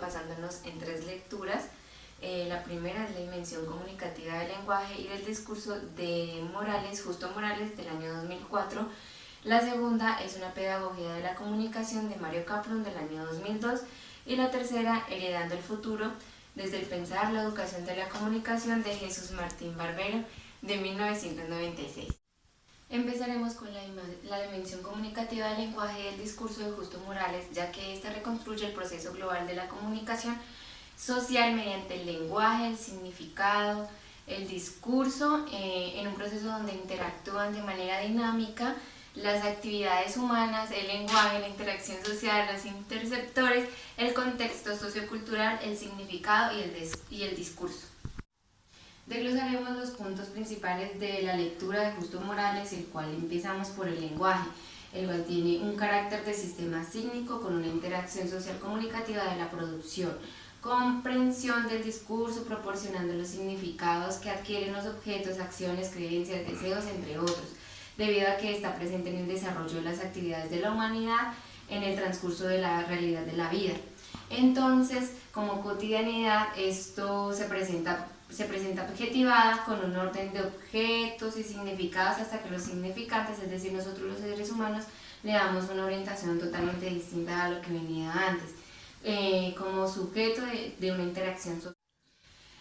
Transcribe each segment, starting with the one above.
basándonos en 3 lecturas. La primera es la dimensión comunicativa del lenguaje y del discurso de Morales, Justo Morales, del año 2004. La segunda es una pedagogía de la comunicación de Mario Kaplun, del año 2002. Y la tercera, Heredando el futuro, desde el pensar la educación de la comunicación, de Jesús Martín Barbero, de 1996. Empezaremos con la dimensión comunicativa del lenguaje y del discurso de Justo Morales, ya que ésta reconstruye el proceso global de la comunicación social mediante el lenguaje, el significado, el discurso, en un proceso donde interactúan de manera dinámica las actividades humanas, el lenguaje, la interacción social, los interceptores, el contexto sociocultural, el significado y el discurso. Desglosaremos los puntos principales de la lectura de Justo Morales, el cual empezamos por el lenguaje, el cual tiene un carácter de sistema sígnico con una interacción social comunicativa de la producción, comprensión del discurso proporcionando los significados que adquieren los objetos, acciones, creencias, deseos, entre otros, debido a que está presente en el desarrollo de las actividades de la humanidad en el transcurso de la realidad de la vida. Entonces, como cotidianidad, esto se presenta objetivada con un orden de objetos y significados hasta que los significantes, es decir, nosotros los seres humanos, le damos una orientación totalmente distinta a lo que venía antes, como sujeto de una interacción social.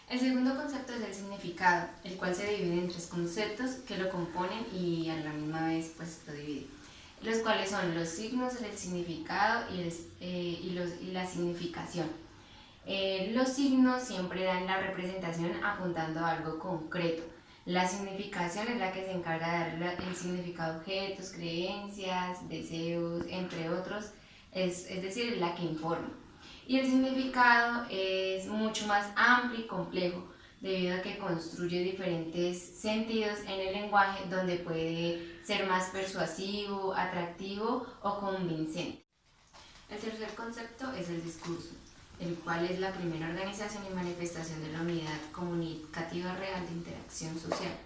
El segundo concepto es el significado, el cual se divide en 3 conceptos que lo componen y a la misma vez pues lo divide, los cuales son los signos, el significado y la significación. Los signos siempre dan la representación apuntando a algo concreto. La significación es la que se encarga de dar el significado a objetos, creencias, deseos, entre otros, es decir, la que informa. Y el significado es mucho más amplio y complejo, debido a que construye diferentes sentidos en el lenguaje, donde puede ser más persuasivo, atractivo o convincente. El tercer concepto es el discurso, el cual es la primera organización y manifestación de la unidad comunicativa real de interacción social,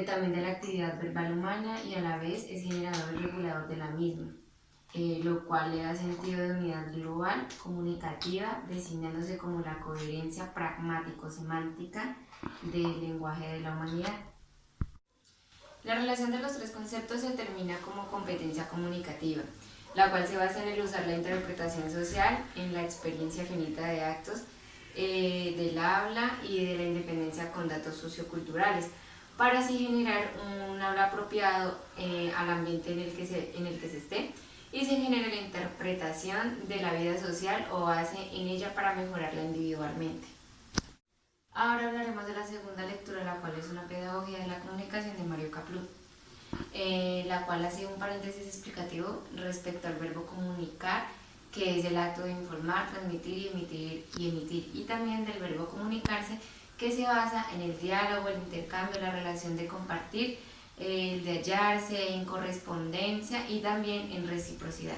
también de la actividad verbal humana, y a la vez es generador y regulador de la misma, lo cual le da sentido de unidad global comunicativa, designándose como la coherencia pragmático-semántica del lenguaje de la humanidad. La relación de los 3 conceptos se determina como competencia comunicativa, la cual se basa en el usar la interpretación social, en la experiencia finita de actos, del habla y de la independencia con datos socioculturales, para así generar un habla apropiado al ambiente en el que se esté, y se genera la interpretación de la vida social o base en ella para mejorarla individualmente. Ahora hablaremos de la segunda lectura, la cual es una pedagogía de la comunicación de Mario Kaplun, la cual hace un paréntesis explicativo respecto al verbo comunicar, que es el acto de informar, transmitir y emitir, y también del verbo comunicarse, que se basa en el diálogo, el intercambio, la relación de compartir, el de hallarse, en correspondencia y también en reciprocidad.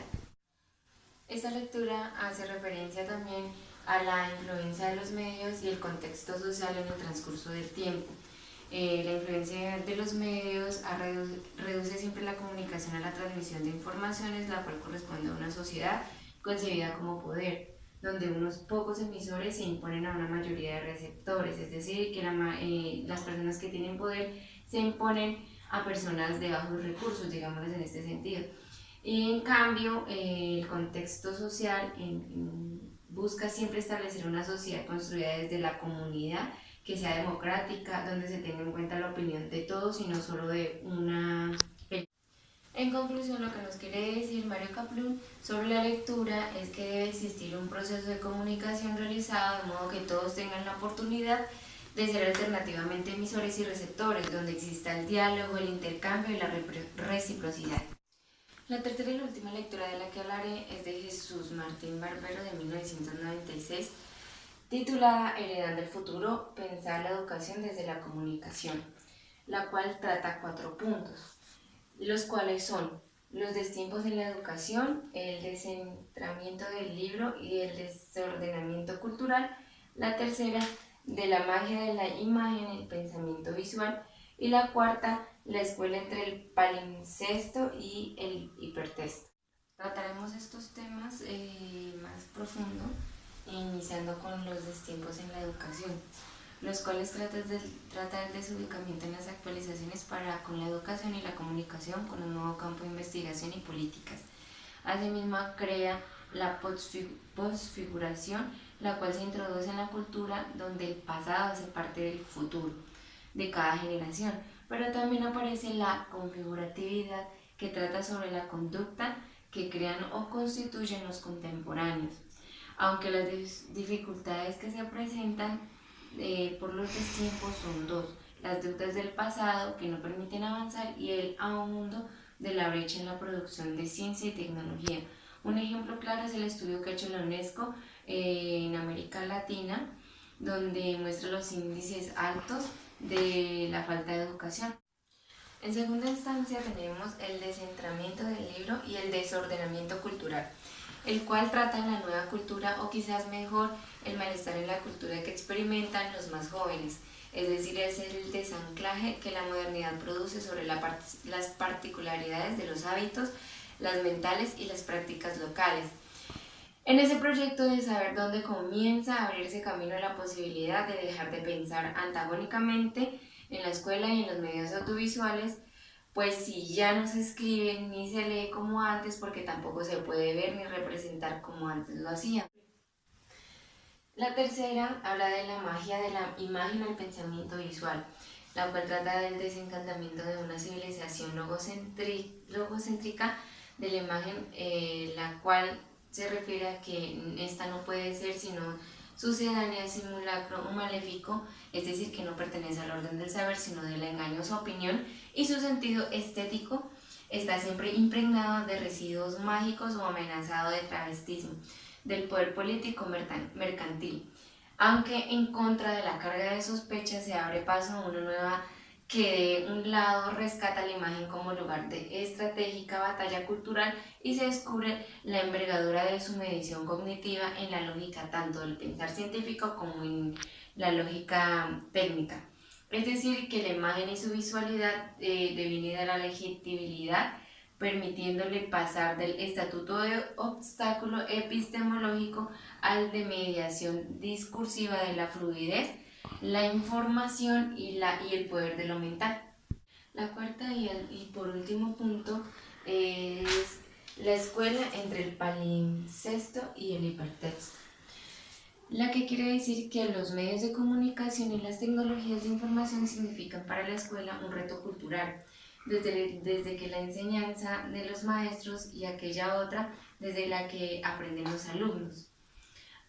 Esta lectura hace referencia también a la influencia de los medios y el contexto social en el transcurso del tiempo. La influencia de los medios reduce siempre la comunicación a la transmisión de informaciones, la cual corresponde a una sociedad concebida como poder, donde unos pocos emisores se imponen a una mayoría de receptores, es decir, que las personas que tienen poder se imponen a personas de bajos recursos, digámosles en este sentido. Y en cambio, el contexto social busca siempre establecer una sociedad construida desde la comunidad, que sea democrática, donde se tenga en cuenta la opinión de todos y no solo de una. En conclusión, lo que nos quiere decir Mario Kaplun sobre la lectura es que debe existir un proceso de comunicación realizado de modo que todos tengan la oportunidad de ser alternativamente emisores y receptores, donde exista el diálogo, el intercambio y la reciprocidad. La tercera y la última lectura de la que hablaré es de Jesús Martín Barbero, de 1996, titulada Heredando el futuro, pensar la educación desde la comunicación, la cual trata 4 puntos, los cuales son los destiempos en la educación, el descentramiento del libro y el desordenamiento cultural. La tercera, de la magia de la imagen, el pensamiento visual. Y la cuarta, la escuela entre el palimpsesto y el hipertexto. Trataremos estos temas más profundo iniciando con los destiempos en la educación, los cuales trata el desubicamiento en las actualizaciones con la educación y la comunicación con un nuevo campo de investigación y políticas. Asimismo, crea la posfiguración, la cual se introduce en la cultura donde el pasado hace parte del futuro de cada generación, pero también aparece la configuratividad, que trata sobre la conducta que crean o constituyen los contemporáneos. Aunque las dificultades que se presentan por los destiempos son dos: las deudas del pasado que no permiten avanzar y el aumento de la brecha en la producción de ciencia y tecnología. Un ejemplo claro es el estudio que ha hecho la UNESCO en América Latina, donde muestra los índices altos de la falta de educación. En segunda instancia tenemos el descentramiento del libro y el desordenamiento cultural, el cual trata la nueva cultura, o quizás mejor, el malestar en la cultura que experimentan los más jóvenes, es decir, es el desanclaje que la modernidad produce sobre las particularidades de los hábitos, las mentales y las prácticas locales. En ese proyecto de saber dónde comienza a abrirse camino a la posibilidad de dejar de pensar antagónicamente en la escuela y en los medios audiovisuales, pues si ya no se escribe ni se lee como antes, porque tampoco se puede ver ni representar como antes lo hacían. La tercera habla de la magia de la imagen al pensamiento visual, la cual trata del desencantamiento de una civilización logocéntrica de la imagen, la cual se refiere a que esta no puede ser sino sucedánea, simulacro o maléfico, es decir, que no pertenece al orden del saber, sino de la engañosa opinión, y su sentido estético está siempre impregnado de residuos mágicos o amenazado de travestismo del poder político mercantil. Aunque en contra de la carga de sospechas se abre paso a una nueva que de un lado rescata la imagen como lugar de estratégica batalla cultural y se descubre la envergadura de su medición cognitiva en la lógica tanto del pensar científico como en la lógica técnica. Es decir, que la imagen y su visualidad devenida la legibilidad, permitiéndole pasar del estatuto de obstáculo epistemológico al de mediación discursiva de la fluidez, la información y el poder de lo mental. La cuarta y por último punto es la escuela entre el palimpsesto y el hipertexto, la que quiere decir que los medios de comunicación y las tecnologías de información significan para la escuela un reto cultural, desde que la enseñanza de los maestros y aquella otra desde la que aprenden los alumnos.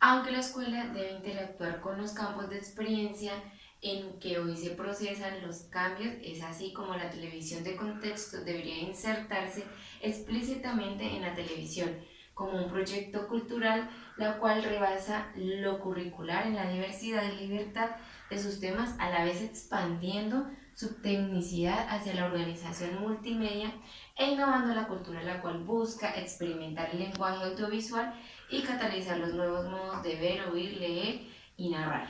Aunque la escuela debe interactuar con los campos de experiencia en que hoy se procesan los cambios, es así como la televisión de contexto debería insertarse explícitamente en la televisión como un proyecto cultural, la cual rebasa lo curricular en la diversidad y libertad de sus temas, a la vez expandiendo su tecnicidad hacia la organización multimedia e innovando la cultura, la cual busca experimentar el lenguaje audiovisual y catalizar los nuevos modos de ver, oír, leer y narrar.